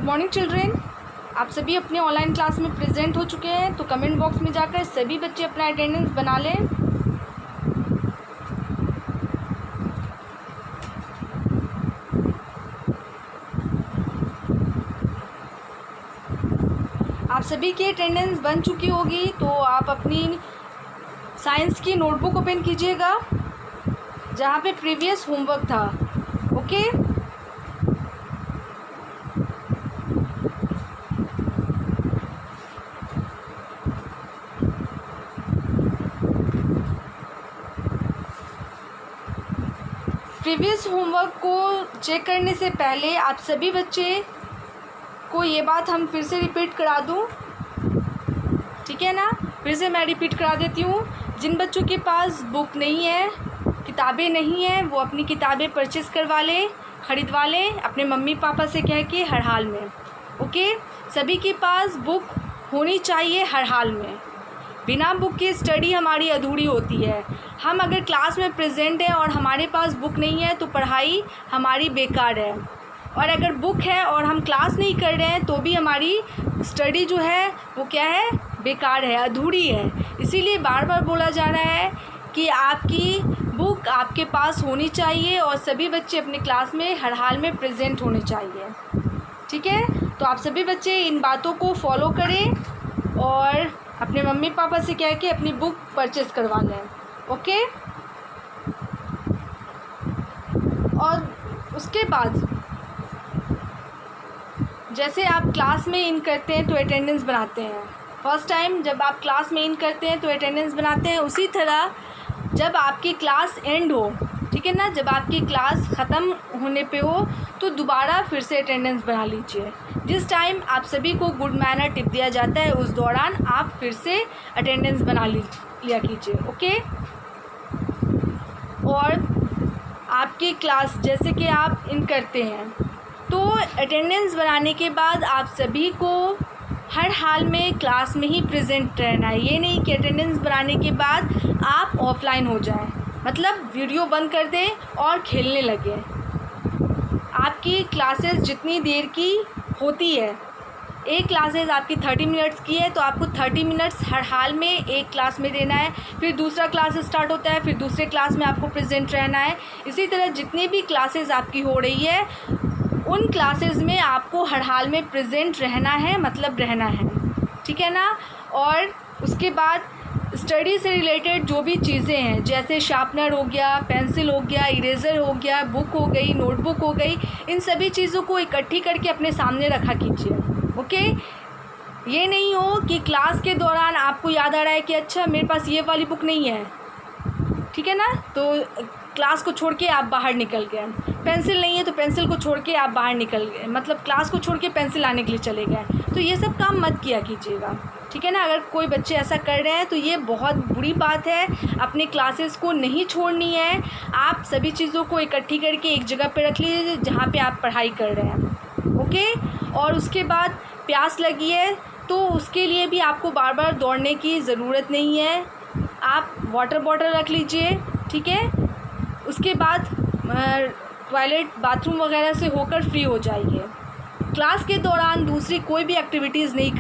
Morning children, आप सभी अपने ऑनलाइन क्लास में प्रेजेंट हो चुके हैं। तो कमेंट बॉक्स में जाकर सभी बच्चे अपना अटेंडेंस बना लें। आप सभी की अटेंडेंस बन चुकी होगी, तो आप अपनी साइंस की नोटबुक ओपन कीजिएगा जहाँ पे प्रीवियस होमवर्क था। ओके, प्रीवियस होमवर्क को चेक करने से पहले आप सभी बच्चे को ये बात हम फिर से रिपीट करा दूं, ठीक है ना। फिर से मैं रिपीट करा देती हूँ। जिन बच्चों के पास बुक नहीं है, किताबें नहीं हैं, वो अपनी किताबें परचेज़ करवा लें, ख़रीदवा लें अपने मम्मी पापा से कह के हर हाल में। ओके, सभी के पास बुक होनी चाहिए हर हाल में। बिना बुक के स्टडी हमारी अधूरी होती है। हम अगर क्लास में प्रेजेंट हैं और हमारे पास बुक नहीं है तो पढ़ाई हमारी बेकार है, और अगर बुक है और हम क्लास नहीं कर रहे हैं तो भी हमारी स्टडी जो है वो क्या है, बेकार है, अधूरी है। इसीलिए बार बार बोला जा रहा है कि आपकी बुक आपके पास होनी चाहिए और सभी बच्चे अपने क्लास में हर हाल में प्रेजेंट होने चाहिए, ठीक है। तो आप सभी बच्चे इन बातों को फॉलो करें और अपने मम्मी पापा से कह के अपनी बुक परचेज़ करवा लें। ओके, और उसके बाद जैसे आप क्लास में इन करते हैं तो अटेंडेंस बनाते हैं। फर्स्ट टाइम जब आप क्लास में इन करते हैं तो अटेंडेंस बनाते हैं, उसी तरह जब आपकी क्लास एंड हो, ठीक है ना, जब आपकी क्लास ख़त्म होने पे हो तो दोबारा फिर से अटेंडेंस बना लीजिए। जिस टाइम आप सभी को गुड मैनर टिप दिया जाता है उस दौरान आप फिर से अटेंडेंस बना लिया कीजिए। ओके, और आपकी क्लास जैसे कि आप इन करते हैं तो अटेंडेंस बनाने के बाद आप सभी को हर हाल में क्लास में ही प्रेजेंट रहना है। ये नहीं कि अटेंडेंस बनाने के बाद आप ऑफलाइन हो जाएं, मतलब वीडियो बंद कर दें और खेलने लगें। आपकी क्लासेस जितनी देर की होती है, एक क्लासेस आपकी 30 मिनट्स की है तो आपको 30 मिनट्स हर हाल में एक क्लास में देना है। फिर दूसरा क्लास स्टार्ट होता है, फिर दूसरे क्लास में आपको प्रेजेंट रहना है। इसी तरह जितनी भी क्लासेस आपकी हो रही है उन क्लासेस में आपको हर हाल में प्रेजेंट रहना है, मतलब रहना है, ठीक है ना। और उसके बाद स्टडी से रिलेटेड जो भी चीज़ें हैं, जैसे शार्पनर हो गया, पेंसिल हो गया, इरेज़र हो गया, बुक हो गई, नोटबुक हो गई, इन सभी चीज़ों को इकट्ठी करके अपने सामने रखा कीजिए। ओके, ये नहीं हो कि क्लास के दौरान आपको याद आ रहा है कि अच्छा मेरे पास ये वाली बुक नहीं है, ठीक है ना, तो क्लास को छोड़ के आप बाहर निकल गए। पेंसिल नहीं है तो पेंसिल को छोड़ के आप बाहर निकल गए, मतलब क्लास को छोड़ के पेंसिल लाने के लिए चले गए। तो ये सब काम मत किया कीजिएगा, ठीक है ना। अगर कोई बच्चे ऐसा कर रहे हैं तो ये बहुत बुरी बात है। अपने क्लासेस को नहीं छोड़नी है। आप सभी चीज़ों को इकट्ठी करके एक जगह पे रख लीजिए जहाँ पे आप पढ़ाई कर रहे हैं। ओके, और उसके बाद प्यास लगी है तो उसके लिए भी आपको बार बार दौड़ने की ज़रूरत नहीं है। आप वाटर बॉटल रख लीजिए, ठीक है। उसके बाद टॉयलेट बाथरूम वगैरह से होकर फ्री हो जाइए। क्लास के दौरान दूसरी कोई भी एक्टिविटीज़ नहीं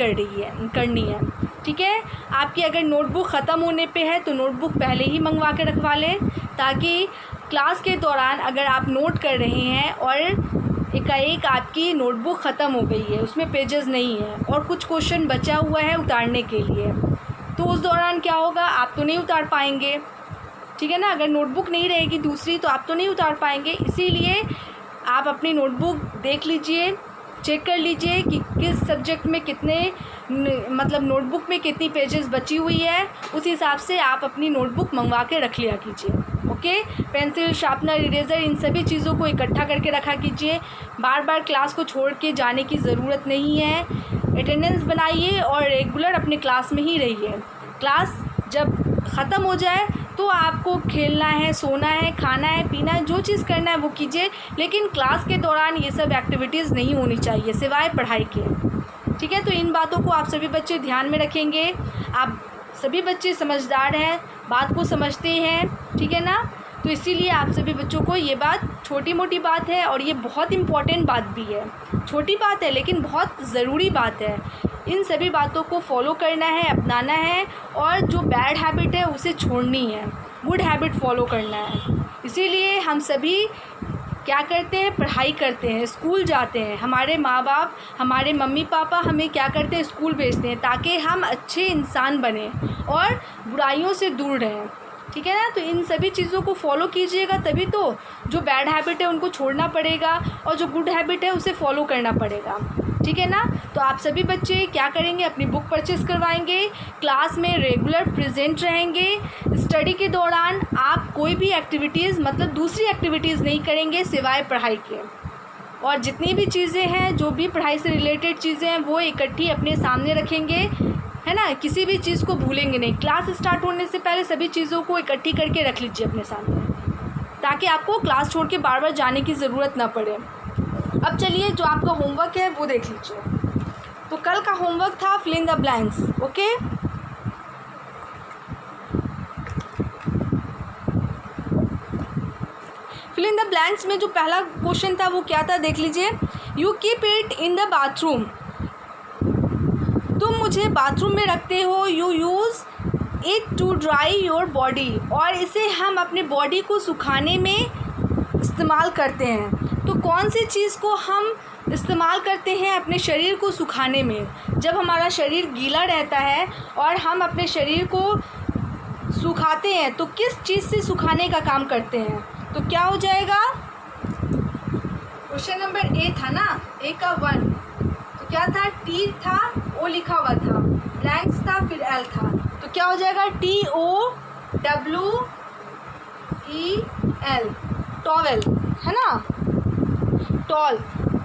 करनी है, ठीक है। आपकी अगर नोटबुक ख़त्म होने पे है तो नोटबुक पहले ही मंगवा के रखवा लें, ताकि क्लास के दौरान अगर आप नोट कर रहे हैं और एकाएक आपकी नोटबुक ख़त्म हो गई है, उसमें पेजेस नहीं है और कुछ क्वेश्चन बचा हुआ है उतारने के लिए, तो उस दौरान क्या होगा, आप तो नहीं उतार पाएंगे, ठीक है ना। अगर नोटबुक नहीं रहेगी दूसरी तो आप तो नहीं उतार पाएंगे। इसीलिए आप अपनी नोटबुक देख लीजिए, चेक कर लीजिए कि किस सब्जेक्ट में कितने, मतलब नोटबुक में कितनी पेजेस बची हुई है, उस हिसाब से आप अपनी नोटबुक मंगवा के रख लिया कीजिए। ओके, पेंसिल, शार्पनर, इरेज़र, इन सभी चीज़ों को इकट्ठा करके रखा कीजिए। बार बार क्लास को छोड़ के जाने की ज़रूरत नहीं है। अटेंडेंस बनाइए और रेगुलर अपने क्लास में ही रहिए। क्लास जब ख़त्म हो जाए तो आपको खेलना है, सोना है, खाना है, पीना है, जो चीज़ करना है वो कीजिए, लेकिन क्लास के दौरान ये सब एक्टिविटीज़ नहीं होनी चाहिए सिवाय पढ़ाई के, ठीक है। तो इन बातों को आप सभी बच्चे ध्यान में रखेंगे। आप सभी बच्चे समझदार हैं, बात को समझते हैं, ठीक है ना। तो इसीलिए आप सभी बच्चों को ये बात छोटी मोटी बात है और ये बहुत इम्पॉर्टेंट बात भी है। छोटी बात है लेकिन बहुत ज़रूरी बात है। इन सभी बातों को फॉलो करना है, अपनाना है और जो बैड हैबिट है उसे छोड़नी है, गुड हैबिट फॉलो करना है। इसीलिए हम सभी क्या करते हैं, पढ़ाई करते हैं, स्कूल जाते हैं। हमारे माँ बाप, हमारे मम्मी पापा हमें क्या करते हैं, स्कूल भेजते हैं ताकि हम अच्छे इंसान बने और बुराइयों से दूर रहें। ठीक है ना। तो इन सभी चीज़ों को फॉलो कीजिएगा, तभी तो जो बैड हैबिट है उनको छोड़ना पड़ेगा और जो गुड हैबिट है उसे फॉलो करना पड़ेगा। ठीक है ना। तो आप सभी बच्चे क्या करेंगे, अपनी बुक परचेज़ करवाएंगे, क्लास में रेगुलर प्रेजेंट रहेंगे। स्टडी के दौरान आप कोई भी एक्टिविटीज़ मतलब दूसरी एक्टिविटीज़ नहीं करेंगे सिवाय पढ़ाई के। और जितनी भी चीज़ें हैं, जो भी पढ़ाई से रिलेटेड चीज़ें हैं, वो इकट्ठी अपने सामने रखेंगे, है ना। किसी भी चीज़ को भूलेंगे नहीं। क्लास स्टार्ट होने से पहले सभी चीज़ों को इकट्ठी करके रख लीजिए अपने सामने, ताकि आपको क्लास छोड़ के बार बार जाने की ज़रूरत ना पड़े। अब चलिए जो आपका होमवर्क है वो देख लीजिए। तो कल का होमवर्क था fill in the blanks. Okay, fill in the blanks में जो पहला क्वेश्चन था वो क्या था, देख लीजिए। You keep it in the bathroom, तुम मुझे बाथरूम में रखते हो। You use it to dry your body, और इसे हम अपने बॉडी को सुखाने में इस्तेमाल करते हैं। तो कौन सी चीज़ को हम इस्तेमाल करते हैं अपने शरीर को सुखाने में? जब हमारा शरीर गीला रहता है और हम अपने शरीर को सुखाते हैं तो किस चीज़ से सुखाने का काम करते हैं? तो क्या हो जाएगा, क्वेश्चन नंबर ए था ना, ए का 1, तो क्या था, टी था, ओ लिखा हुआ था, ब्लैंक्स था, फिर एल था। तो क्या हो जाएगा, TOWEL, टॉवेल, है ना। टॉल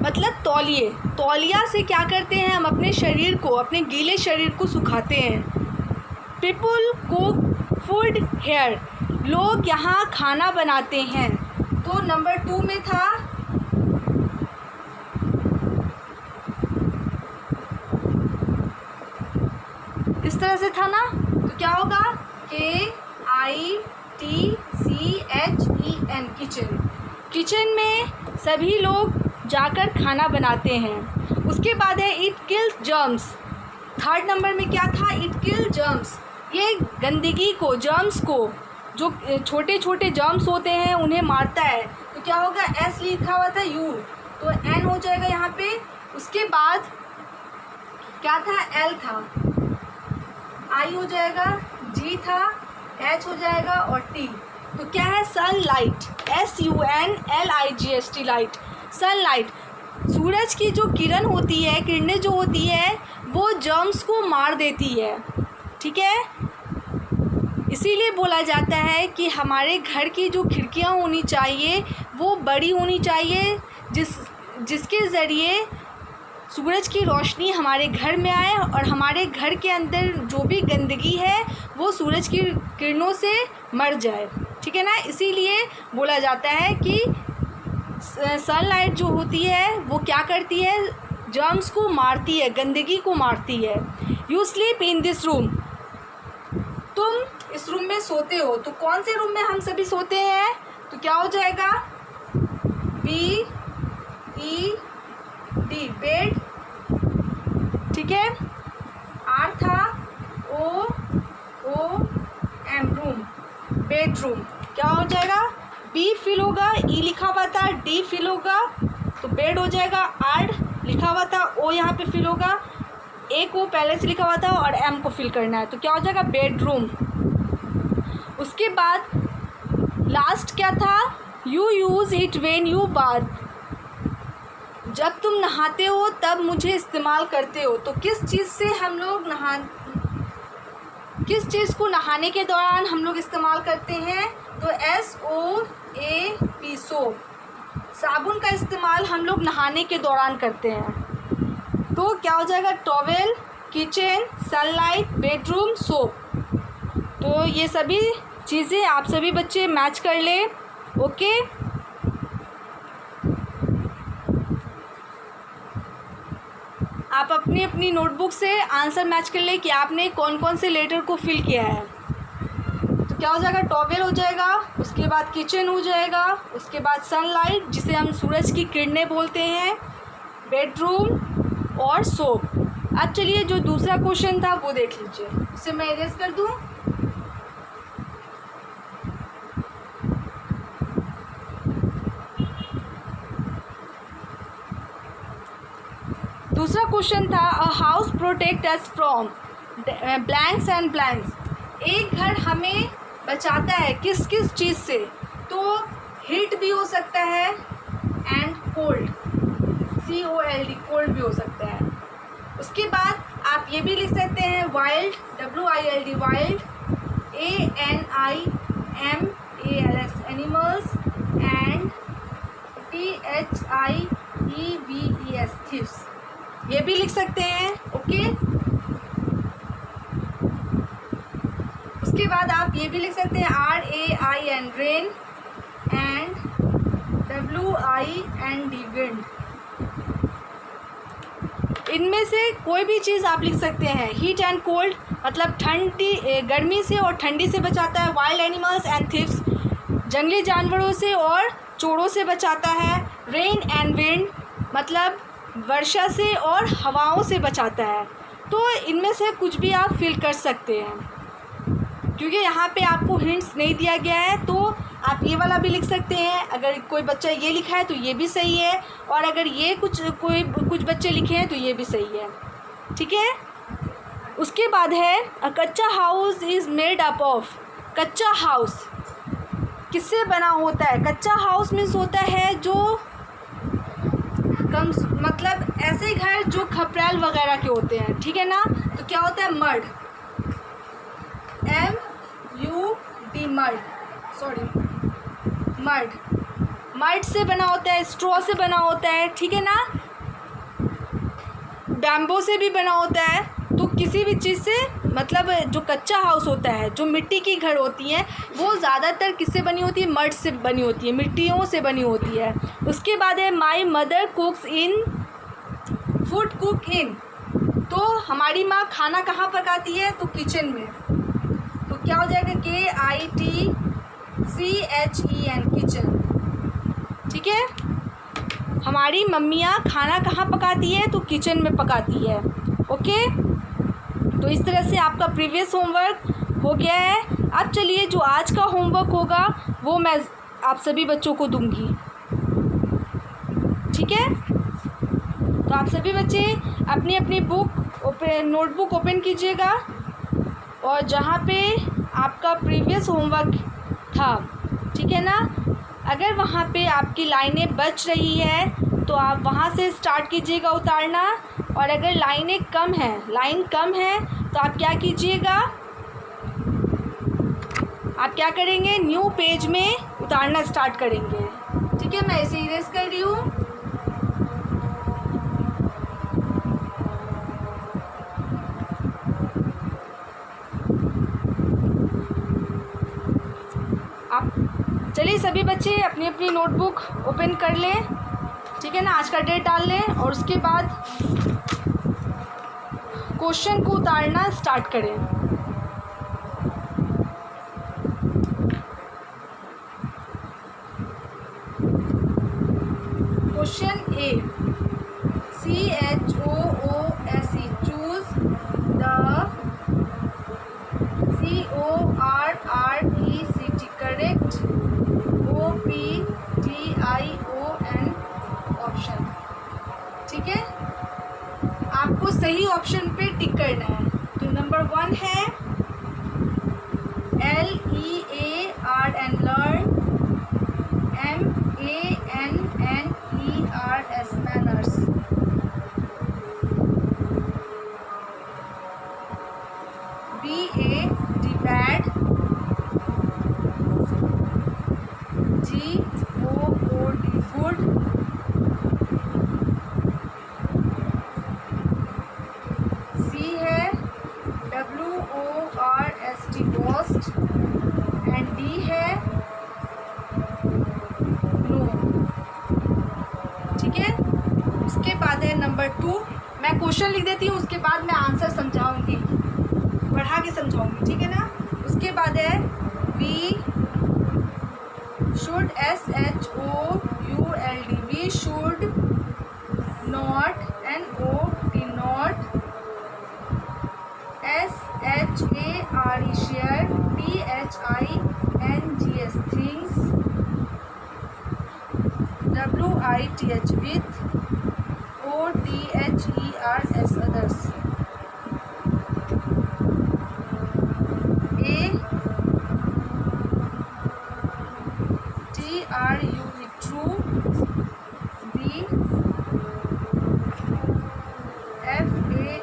मतलब तौलिए। तौलिया से क्या करते हैं, हम अपने शरीर को, अपने गीले शरीर को सुखाते हैं। पीपल कुक फूड हेयर, लोग यहाँ खाना बनाते हैं। तो नंबर 2 में था इस तरह से था ना, तो क्या होगा, KITCHEN, किचन। किचन में सभी लोग जाकर खाना बनाते हैं। उसके बाद है it kills germs. 3rd number में क्या था, इट किल जर्म्स, ये गंदगी को, जर्म्स को, जो छोटे छोटे जर्म्स होते हैं उन्हें मारता है। तो क्या होगा, एस लिखा हुआ था, यू, तो एन हो जाएगा यहाँ पे। उसके बाद क्या था, एल था, आई हो जाएगा, जी था, एच हो जाएगा और टी। तो क्या है, सनलाइट, SUNLIGHT, लाइट, सनलाइट। सूरज की जो किरण होती है, किरणें जो होती है वो जर्म्स को मार देती है। ठीक है, इसीलिए बोला जाता है कि हमारे घर की जो खिड़कियां होनी चाहिए वो बड़ी होनी चाहिए, जिसके ज़रिए सूरज की रोशनी हमारे घर में आए और हमारे घर के अंदर जो भी गंदगी है वो सूरज की किरणों से मर जाए। ठीक है ना। इसीलिए बोला जाता है कि सनलाइट जो होती है वो क्या करती है, जर्म्स को मारती है, गंदगी को मारती है। You sleep in this room, तुम इस रूम में सोते हो। तो कौन से रूम में हम सभी सोते हैं, तो क्या हो जाएगा, BED, बेड। ठीक है, R था, OOM, रूम, बेडरूम। क्या हो जाएगा, B फिल होगा, E लिखा हुआ था, D फिल होगा, तो बेड हो जाएगा। R लिखा हुआ था, O यहाँ पे फिल होगा, A को पहले से लिखा हुआ था और M को फिल करना है, तो क्या हो जाएगा, बेडरूम। उसके बाद लास्ट क्या था, you use it when you bath, जब तुम नहाते हो तब मुझे इस्तेमाल करते हो। तो किस चीज़ से हम लोग किस चीज़ को नहाने के दौरान हम लोग इस्तेमाल करते हैं, तो SOAP, सोप, साबुन का इस्तेमाल हम लोग नहाने के दौरान करते हैं। तो क्या हो जाएगा, towel, kitchen, sunlight, bedroom, soap. तो ये सभी चीज़ें आप सभी बच्चे मैच कर लें। ओके, आप अपनी अपनी नोटबुक से आंसर मैच कर लें कि आपने कौन कौन से लेटर को फिल किया है। तो क्या हो जाएगा, टॉवेल हो जाएगा, उसके बाद किचन हो जाएगा, उसके बाद सनलाइट जिसे हम सूरज की किरणें बोलते हैं, बेडरूम और सोप। अब चलिए जो दूसरा क्वेश्चन था वो देख लीजिए, उसे मैं इरेज कर दूं। दूसरा क्वेश्चन था a house protect us from blanks and blanks. एक घर हमें बचाता है किस किस चीज़ से, तो हीट भी हो सकता है एंड कोल्ड, COLD कोल्ड भी हो सकता है। उसके बाद आप ये भी लिख सकते हैं wild, WILD wild, ANIMALS animals and THIEVES thieves, ये भी लिख सकते हैं। ओके, उसके बाद आप ये भी लिख सकते हैं RAIN rain and WIND wind. इनमें से कोई भी चीज़ आप लिख सकते हैं। हीट एंड कोल्ड मतलब ठंडी गर्मी से और ठंडी से बचाता है। वाइल्ड एनिमल्स एंड थीव्स जंगली जानवरों से और चोरों से बचाता है। रेन एंड विंड मतलब वर्षा से और हवाओं से बचाता है। तो इनमें से कुछ भी आप फिल कर सकते हैं, क्योंकि यहाँ पे आपको हिंट्स नहीं दिया गया है, तो आप ये वाला भी लिख सकते हैं। अगर कोई बच्चा ये लिखा है तो ये भी सही है, और अगर ये कुछ बच्चे लिखे हैं तो ये भी सही है। ठीक है, उसके बाद है अ कच्चा house is made up of. कच्चा हाउस किससे बना होता है? कच्चा हाउस मीन्स होता है जो कम मतलब ऐसे घर जो खपरेल वगैरह के होते हैं, ठीक है ना। तो क्या होता है, mud, MUD mud, sorry mud से बना होता है, स्ट्रॉ से बना होता है, ठीक है ना, बैम्बो से भी बना होता है। तो किसी भी चीज़ से मतलब जो कच्चा हाउस होता है, जो मिट्टी की घर होती हैं, वो ज़्यादातर किससे बनी होती है? मड से बनी होती है, मिट्टियों से बनी होती है। उसके बाद है my mother cooks in, food cook in. तो हमारी माँ खाना कहाँ पकाती है? तो किचन में। तो क्या हो जाएगा, KITCHEN किचन। ठीक है, हमारी मम्मियाँ खाना कहाँ पकाती है? तो किचन में पकाती है। ओके, तो इस तरह से आपका प्रीवियस होमवर्क हो गया है। अब चलिए जो आज का होमवर्क होगा वो मैं आप सभी बच्चों को दूंगी। ठीक है, तो आप सभी बच्चे अपनी अपनी नोटबुक ओपन कीजिएगा, और जहाँ पे आपका प्रीवियस होमवर्क था, ठीक है ना, अगर वहाँ पे आपकी लाइनें बच रही है तो आप वहाँ से स्टार्ट कीजिएगा उतारना। और अगर लाइन कम है तो आप क्या कीजिएगा, आप क्या करेंगे, न्यू पेज में उतारना स्टार्ट करेंगे। ठीक है, मैं इसे इरेज कर रही हूँ। आप चलिए सभी बच्चे अपनी अपनी नोटबुक ओपन कर लें, ठीक है ना, आज का डेट डाल लें, और उसके बाद क्वेश्चन को उतारना स्टार्ट करें। Question A, CHOOSE choose the, CORRECT correct, OPTION option. ठीक है, आपको सही ऑप्शन पे टिक करना है। तो नंबर 1 है LEARN learn, MANNERS manners, BAD bad, GOOD good, C है WORST वॉस्ट, एंड D है नो। ठीक है, उसके बाद है नंबर 2। मैं क्वेश्चन लिख देती हूँ, उसके बाद मैं आंसर समझाऊंगी, बढ़ा के समझाऊंगी। ठीक है ना, उसके बाद है we should, SHOULD, we should not, NOT, not, SHARE, share, THINGS, things, WITH, with, OTHERS, others, TRUE, true,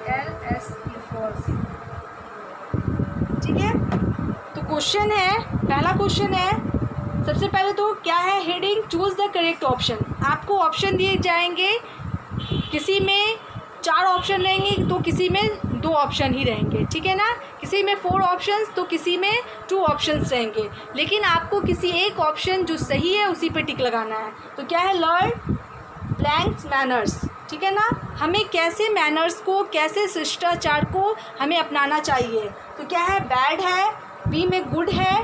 FALSE, false. ठीक है, तो क्वेश्चन है, पहला क्वेश्चन है, सबसे पहले तो क्या है heading, choose the correct option. आपको ऑप्शन दिए जाएंगे, किसी में 4 ऑप्शन रहेंगे तो किसी में 2 ऑप्शन ही रहेंगे, ठीक है ना। किसी में 4 ऑप्शंस तो किसी में 2 ऑप्शंस रहेंगे, लेकिन आपको किसी एक ऑप्शन जो सही है उसी पे टिक लगाना है। तो क्या है, लर्न ब्लैंक्स मैनर्स, ठीक है ना। हमें कैसे मैनर्स को, कैसे शिष्टाचार को हमें अपनाना चाहिए। तो क्या है, बैड है, बी में गुड है,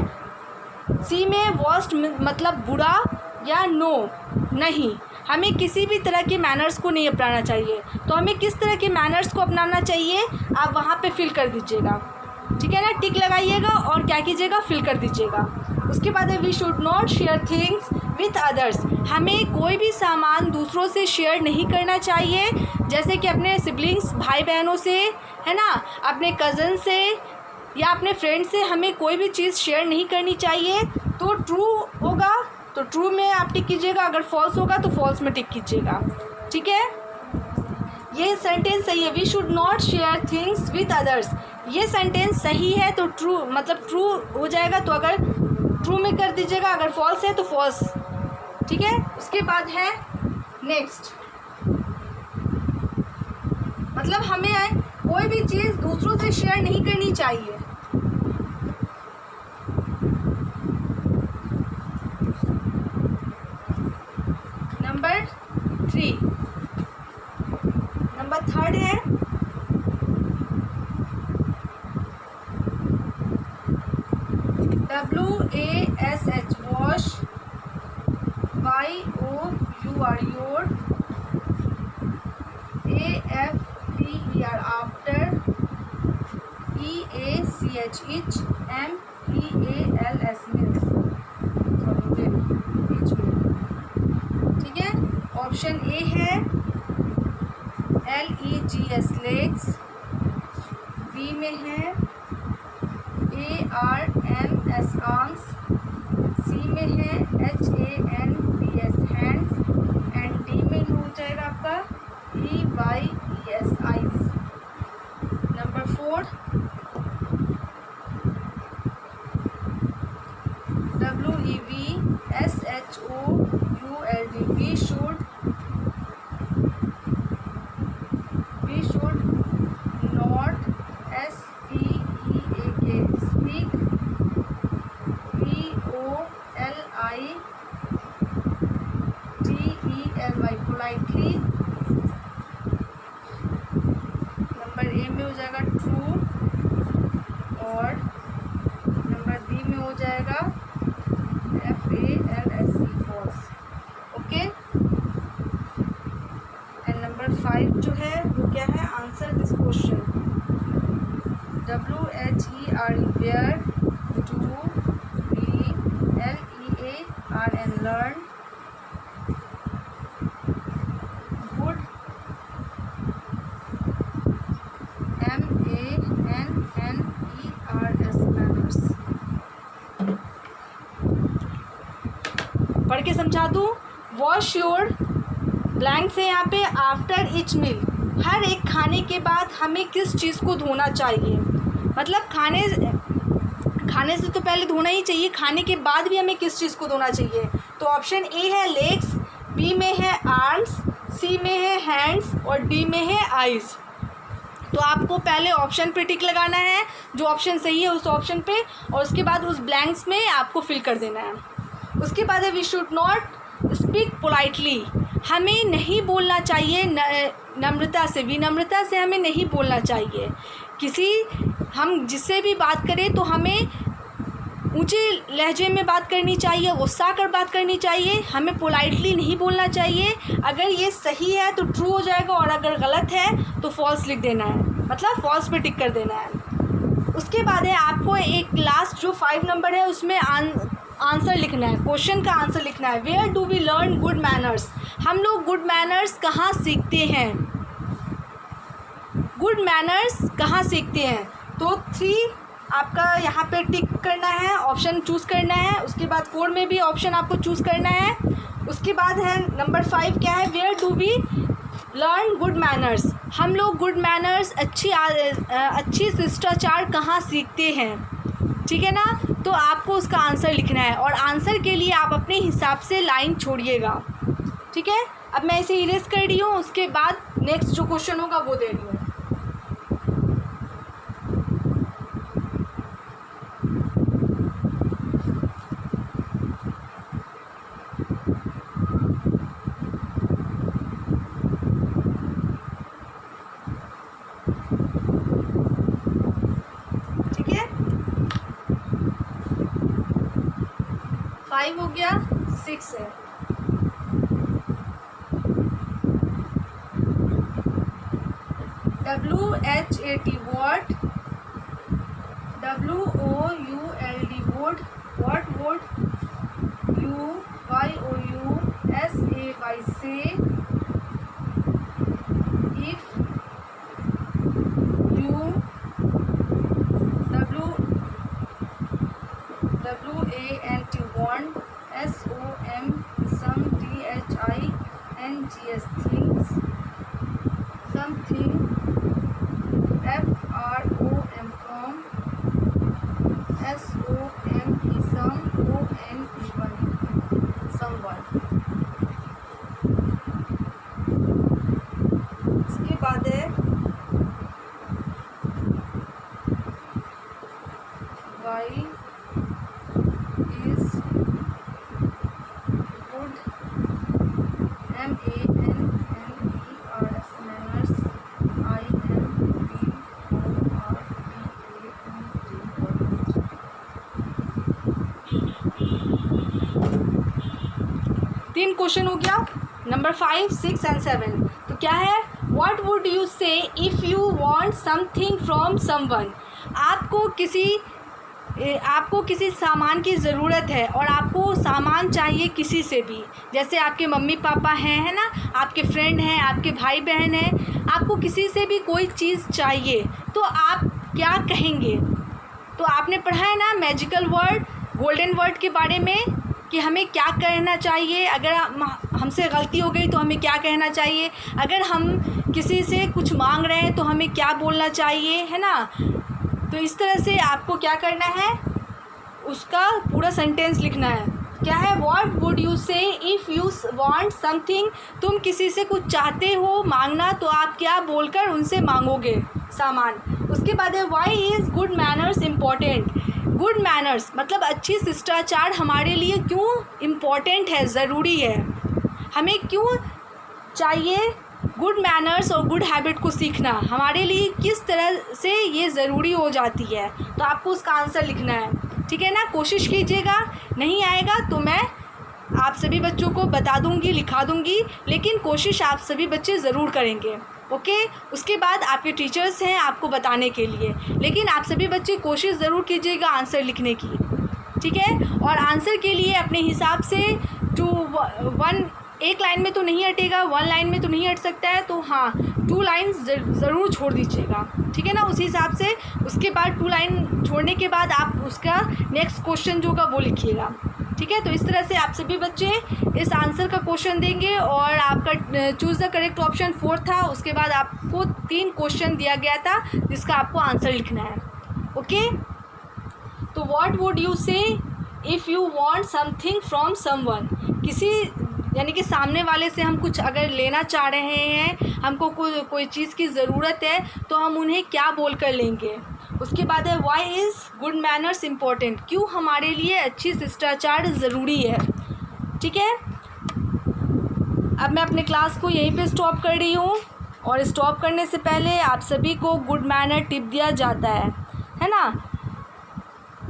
सी में वर्स्ट मतलब बुरा, या नो नहीं। हमें किसी भी तरह के मैनर्स को नहीं अपनाना चाहिए। तो हमें किस तरह के मैनर्स को अपनाना चाहिए आप वहाँ पे फिल कर दीजिएगा, ठीक है ना। टिक लगाइएगा और क्या कीजिएगा, फिल कर दीजिएगा। उसके बाद है we should not share things with others. हमें कोई भी सामान दूसरों से शेयर नहीं करना चाहिए, जैसे कि अपने सिबलिंग्स, भाई बहनों से, है ना, अपने कज़न से या अपने फ्रेंड से हमें कोई भी चीज़ शेयर नहीं करनी चाहिए। तो ट्रू होगा तो ट्रू में आप टिक कीजिएगा, अगर फॉल्स होगा तो फॉल्स में टिक कीजिएगा, ठीक है। ये सेंटेंस सही है, we should not share things with others. ये सेंटेंस सही है तो ट्रू मतलब ट्रू हो जाएगा, तो अगर ट्रू में कर दीजिएगा, अगर फॉल्स है तो फॉल्स, ठीक है। उसके बाद है नेक्स्ट, मतलब हमें कोई भी चीज़ दूसरों से शेयर नहीं करनी चाहिए। नंबर 3, नंबर 3 है WASH, wash, YOUR, your, AFTER, after, EACH, each, MEALS, meals, ठीक है। ऑप्शन ए है LEGS, लेग्स, बी में है ARMS, आर्म्स, सी में है HANDS, हैंड्स, एंड डी में हो जाएगा आपका EYES, eyes. Number 4 WEVSHOULD, we should not, SPEAK, speak, POLITELY, politely. Number A में हो जाएगा ट्रू, और नंबर बी में हो जाएगा FALSE, false, okay. And number 5 जो है वो क्या है, answer this question, WHERE, where, to, LEARN, learn, good, MANNERS, manners. पढ़ के समझा दूँ, वॉश योर ब्लैंक्स है यहाँ पे, आफ्टर ईच मील, हर एक खाने के बाद हमें किस चीज़ को धोना चाहिए। मतलब खाने से तो पहले धोना ही चाहिए, खाने के बाद भी हमें किस चीज़ को धोना चाहिए। तो ऑप्शन ए है लेग्स, बी में है आर्म्स, सी में है हैंड्स, और डी में है आइज़। तो आपको पहले ऑप्शन पे टिक लगाना है, जो ऑप्शन सही है उस ऑप्शन पे, और उसके बाद उस ब्लैंक्स में आपको फिल कर देना है। उसके बाद है we should not speak politely, हमें नहीं बोलना चाहिए नम्रता से, विनम्रता से हमें नहीं बोलना चाहिए। हम जिससे भी बात करें तो हमें ऊंचे लहजे में बात करनी चाहिए, गुस्सा कर बात करनी चाहिए, हमें पोलाइटली नहीं बोलना चाहिए। अगर ये सही है तो ट्रू हो जाएगा और अगर गलत है तो फॉल्स लिख देना है, मतलब फॉल्स पे टिक कर देना है। उसके बाद है आपको एक लास्ट जो 5 नंबर है उसमें आंसर लिखना है, क्वेश्चन का आंसर लिखना है। Where do we learn good manners, हम लोग गुड मैनर्स कहाँ सीखते हैं, गुड मैनर्स कहाँ सीखते हैं। तो 3 आपका यहाँ पे टिक करना है, ऑप्शन चूज़ करना है। उसके बाद 4 में भी ऑप्शन आपको चूज़ करना है। उसके बाद है नंबर 5 क्या है, where do we learn good manners, हम लोग गुड मैनर्स अच्छी शिष्टाचार कहाँ सीखते हैं, ठीक है ना। तो आपको उसका आंसर लिखना है और आंसर के लिए आप अपने हिसाब से लाइन छोड़िएगा, ठीक है। अब मैं इसे इरेज कर रही हूँ, उसके बाद नेक्स्ट जो क्वेश्चन होगा वो दे रही हूँ। ठीक है, 5 हो गया, 6 है। WHAT what, WOULD would, what would, UYOUSAY say, if you, WANT want, SOM THINGS things, something, FROM from, SOME some, ONE someone। इसके बाद है why is good, MANNERS, manners, तीन क्वेश्चन हो गया, नंबर 5, 6 एंड 7। तो क्या है, व्हाट वुड यू से if you want something from someone, आपको किसी सामान की ज़रूरत है और आपको सामान चाहिए किसी से भी, जैसे आपके मम्मी पापा हैं, है ना, आपके फ्रेंड हैं, आपके भाई बहन हैं, आपको किसी से भी कोई चीज़ चाहिए तो आप क्या कहेंगे। तो आपने पढ़ा है ना मैजिकल वर्ड, गोल्डन वर्ड के बारे में कि हमें क्या कहना चाहिए, अगर हमसे गलती हो गई तो हमें क्या कहना चाहिए, अगर हम किसी से कुछ मांग रहे हैं तो हमें क्या बोलना चाहिए, है ना। तो इस तरह से आपको क्या करना है, उसका पूरा सेंटेंस लिखना है। क्या है, व्हाट वुड यू से इफ़ यू वांट समथिंग, तुम किसी से कुछ चाहते हो मांगना तो आप क्या बोलकर उनसे मांगोगे सामान। उसके बाद है why is good manners important, good manners मतलब अच्छी शिष्टाचार हमारे लिए क्यों इम्पॉर्टेंट है, ज़रूरी है, हमें क्यों चाहिए गुड मैनर्स और गुड हैबिट को सीखना, हमारे लिए किस तरह से ये ज़रूरी हो जाती है। तो आपको उसका आंसर लिखना है, ठीक है ना। कोशिश कीजिएगा, नहीं आएगा तो मैं आप सभी बच्चों को बता दूंगी, लिखा दूंगी, लेकिन कोशिश आप सभी बच्चे ज़रूर करेंगे, ओके। उसके बाद आपके टीचर्स हैं आपको बताने के लिए, लेकिन आप सभी बच्चे कोशिश ज़रूर कीजिएगा आंसर लिखने की, ठीक है। और आंसर के लिए अपने हिसाब से 1 एक लाइन में तो नहीं हटेगा, 1 लाइन में तो नहीं हट सकता है, तो हाँ 2 लाइन्स ज़रूर छोड़ दीजिएगा, ठीक है ना, उसी हिसाब से। उसके बाद 2 लाइन छोड़ने के बाद आप उसका नेक्स्ट क्वेश्चन जो होगा वो लिखिएगा, ठीक है। तो इस तरह से आप सभी बच्चे इस आंसर का क्वेश्चन देंगे और आपका चूज़ द करेक्ट ऑप्शन 4 था। उसके बाद आपको 3 क्वेश्चन दिया गया था जिसका आपको आंसर लिखना है, ओके। तो व्हाट वुड यू से if you want something from someone, किसी यानी कि सामने वाले से हम कुछ अगर लेना चाह रहे हैं, हमको कोई चीज़ की ज़रूरत है तो हम उन्हें क्या बोल कर लेंगे। उसके बाद है why is good manners important, क्यों हमारे लिए अच्छी शिष्टाचार ज़रूरी है, ठीक है। अब मैं अपने क्लास को यहीं पे स्टॉप कर रही हूँ और स्टॉप करने से पहले आप सभी को गुड मैनर टिप दिया जाता है ना।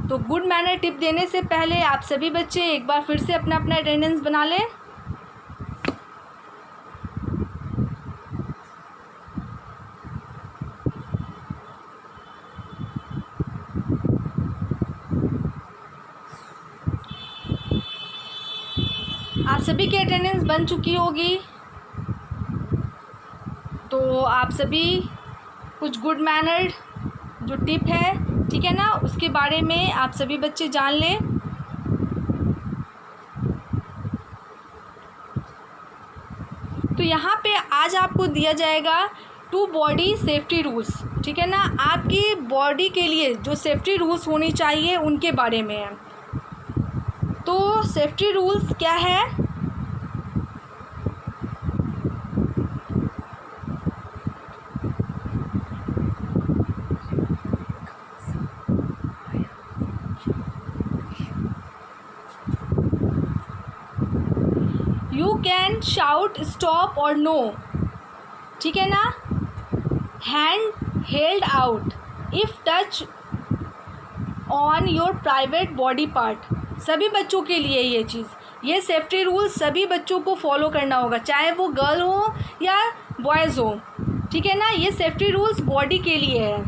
तो गुड मैनर टिप देने से पहले आप सभी बच्चे एक बार फिर से अपना अपना अटेंडेंस बना लें। आप सभी की अटेंडेंस बन चुकी होगी, तो आप सभी कुछ गुड मैनर जो टिप है, ठीक है ना, उसके बारे में आप सभी बच्चे जान लें। तो यहाँ पे आज आपको दिया जाएगा 2 बॉडी सेफ्टी रूल्स, ठीक है ना, आपकी बॉडी के लिए जो सेफ्टी रूल्स होनी चाहिए उनके बारे में है। तो सेफ्टी रूल्स क्या है? यू कैन शाउट स्टॉप और नो, ठीक है ना, hand held out if touch on your private body part. सभी बच्चों के लिए ये चीज़, ये सेफ्टी रूल सभी बच्चों को फॉलो करना होगा, चाहे वो गर्ल हो या बॉयज़ हो, ठीक है ना। ये सेफ्टी रूल्स बॉडी के लिए है।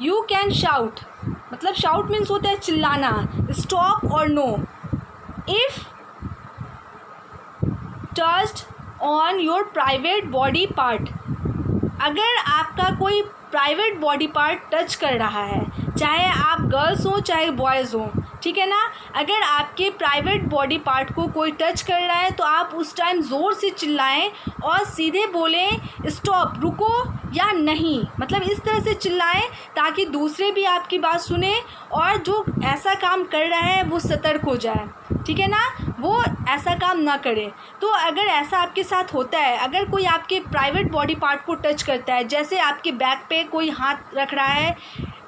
यू कैन शाउट, मतलब शाउट मीन्स होता है चिल्लाना, स्टॉप और no, if touched on your private body part, अगर आपका कोई प्राइवेट बॉडी पार्ट टच कर रहा है, चाहे आप गर्ल्स हो चाहे बॉयज़ हो, ठीक है ना, अगर आपके प्राइवेट बॉडी पार्ट को कोई टच कर रहा है तो आप उस टाइम ज़ोर से चिल्लाएं और सीधे बोलें स्टॉप, रुको या नहीं, मतलब इस तरह से चिल्लाएं ताकि दूसरे भी आपकी बात सुने और जो ऐसा काम कर रहा है वो सतर्क हो जाए, ठीक है ना, वो ऐसा काम ना करे। तो अगर ऐसा आपके साथ होता है, अगर कोई आपके प्राइवेट बॉडी पार्ट को टच करता है, जैसे आपके बैक पे कोई हाथ रख रहा है,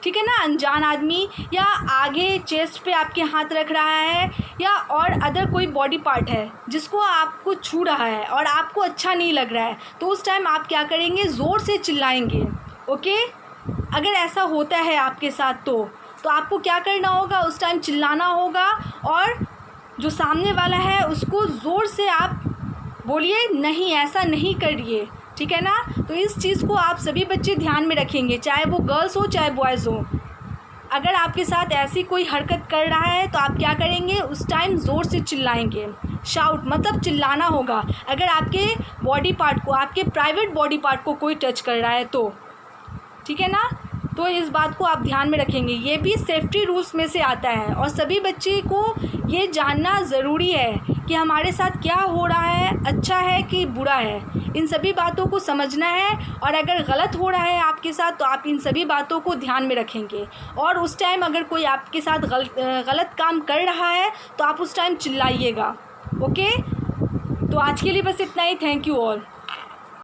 ठीक है ना, अनजान आदमी, या आगे चेस्ट पे आपके हाथ रख रहा है, या और अदर कोई बॉडी पार्ट है जिसको आपको छू रहा है और आपको अच्छा नहीं लग रहा है, तो उस टाइम आप क्या करेंगे, ज़ोर से चिल्लाएंगे, ओके। अगर ऐसा होता है आपके साथ तो आपको क्या करना होगा, उस टाइम चिल्लाना होगा और जो सामने वाला है उसको ज़ोर से आप बोलिए नहीं, ऐसा नहीं करिए, ठीक है ना। तो इस चीज़ को आप सभी बच्चे ध्यान में रखेंगे, चाहे वो गर्ल्स हो चाहे बॉयज़ हो। अगर आपके साथ ऐसी कोई हरकत कर रहा है तो आप क्या करेंगे, उस टाइम ज़ोर से चिल्लाएंगे, शाउट मतलब चिल्लाना होगा। अगर आपके बॉडी पार्ट को, आपके प्राइवेट बॉडी पार्ट को कोई टच कर रहा है तो, ठीक है ना, तो इस बात को आप ध्यान में रखेंगे। ये भी सेफ्टी रूल्स में से आता है और सभी बच्चे को ये जानना ज़रूरी है कि हमारे साथ क्या हो रहा है, अच्छा है कि बुरा है, इन सभी बातों को समझना है। और अगर गलत हो रहा है आपके साथ तो आप इन सभी बातों को ध्यान में रखेंगे और उस टाइम अगर कोई आपके साथ गलत काम कर रहा है तो आप उस टाइम चिल्लाइएगा, ओके। तो आज के लिए बस इतना ही। Thank you all.